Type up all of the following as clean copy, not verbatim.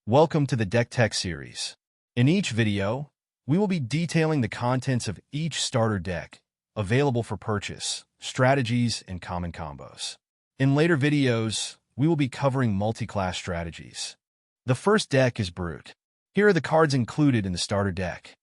Welcome to the Deck Tech series. In each video, we will be detailing the contents of each starter deck, available for purchase, strategies, and common combos. In later videos, we will be covering multi-class strategies. The first deck is Brute. Here are the cards included in the starter deck.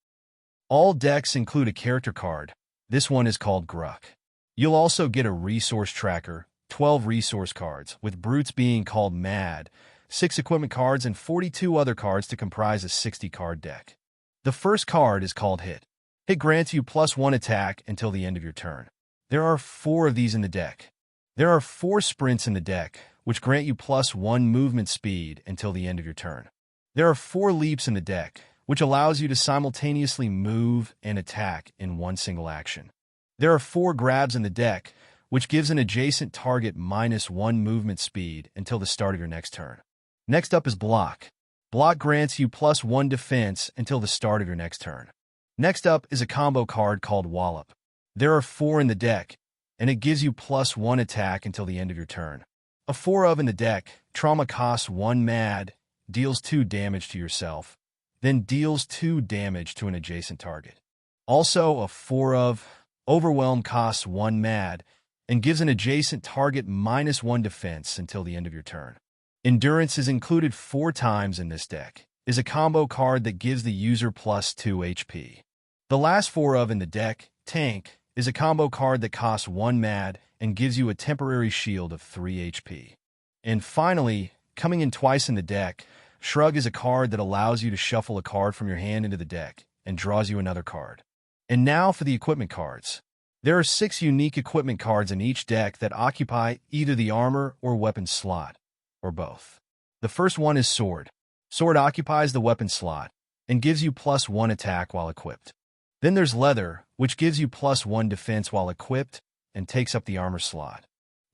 All decks include a character card. This one is called Gruck. You'll also get a resource tracker, 12 resource cards, with Brutes being called Mad, 6 equipment cards, and 42 other cards to comprise a 60-card deck. The first card is called Hit. Hit grants you +1 attack until the end of your turn. There are 4 of these in the deck. There are 4 sprints in the deck, which grant you +1 movement speed until the end of your turn. There are 4 leaps in the deck, which allows you to simultaneously move and attack in one single action. There are 4 grabs in the deck, which gives an adjacent target -1 movement speed until the start of your next turn. Next up is Block. Block grants you +1 defense until the start of your next turn. Next up is a combo card called Wallop. There are 4 in the deck, and it gives you +1 attack until the end of your turn. A 4 of in the deck, Trauma costs 1 Mad, deals 2 damage to yourself, then deals 2 damage to an adjacent target. Also, a 4 of Overwhelm costs 1 Mad, and gives an adjacent target -1 defense until the end of your turn. Endurance is included 4 times in this deck, is a combo card that gives the user +2 HP. The last 4 of in the deck, Tank, is a combo card that costs 1 Mad and gives you a temporary shield of 3 HP. And finally, coming in twice in the deck, Shrug is a card that allows you to shuffle a card from your hand into the deck and draws you another card. And now for the equipment cards. There are 6 unique equipment cards in each deck that occupy either the armor or weapon slot, or both. The first one is Sword. Sword occupies the weapon slot and gives you +1 attack while equipped. Then there's Leather, which gives you +1 defense while equipped and takes up the armor slot.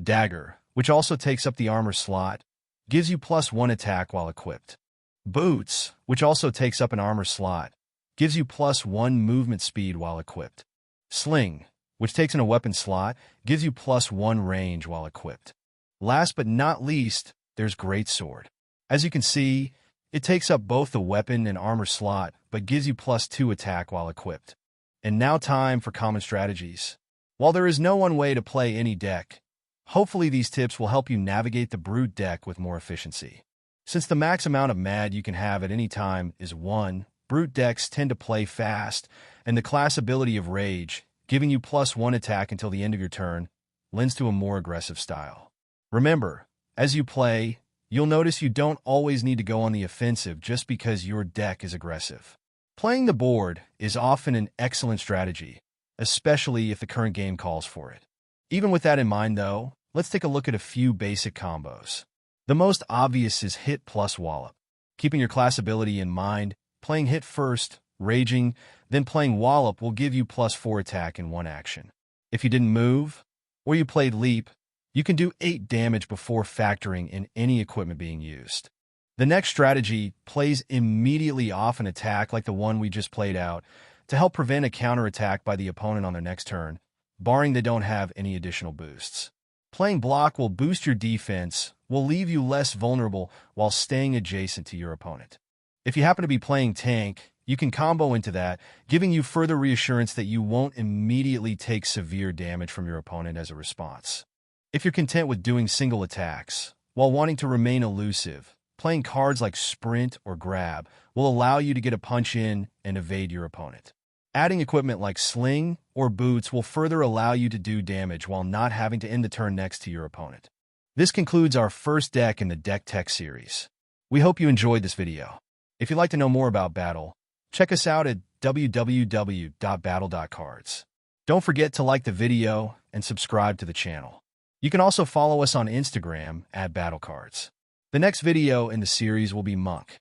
Dagger, which also takes up the armor slot, gives you +1 attack while equipped. Boots, which also takes up an armor slot, gives you +1 movement speed while equipped. Sling, which takes in a weapon slot, gives you +1 range while equipped. Last but not least, there's Greatsword. As you can see, it takes up both the weapon and armor slot, but gives you +2 attack while equipped. And now time for common strategies. While there is no one way to play any deck, hopefully these tips will help you navigate the Brute deck with more efficiency. Since the max amount of Mad you can have at any time is 1, Brute decks tend to play fast, and the class ability of Rage, giving you +1 attack until the end of your turn, lends to a more aggressive style. Remember, as you play, you'll notice you don't always need to go on the offensive just because your deck is aggressive. Playing the board is often an excellent strategy, especially if the current game calls for it. Even with that in mind, though, let's take a look at a few basic combos. The most obvious is Hit plus Wallop. Keeping your class ability in mind, playing Hit first, raging, then playing Wallop will give you +4 attack in one action. If you didn't move, or you played Leap, you can do 8 damage before factoring in any equipment being used. The next strategy plays immediately off an attack like the one we just played out to help prevent a counterattack by the opponent on their next turn, barring they don't have any additional boosts. Playing Block will boost your defense, will leave you less vulnerable while staying adjacent to your opponent. If you happen to be playing Tank, you can combo into that, giving you further reassurance that you won't immediately take severe damage from your opponent as a response. If you're content with doing single attacks, while wanting to remain elusive, playing cards like Sprint or Grab will allow you to get a punch in and evade your opponent. Adding equipment like Sling or Boots will further allow you to do damage while not having to end the turn next to your opponent. This concludes our first deck in the Deck Tech series. We hope you enjoyed this video. If you'd like to know more about BATL, check us out at www.battle.cards. Don't forget to like the video and subscribe to the channel. You can also follow us on Instagram at BattleCards. The next video in the series will be Monk.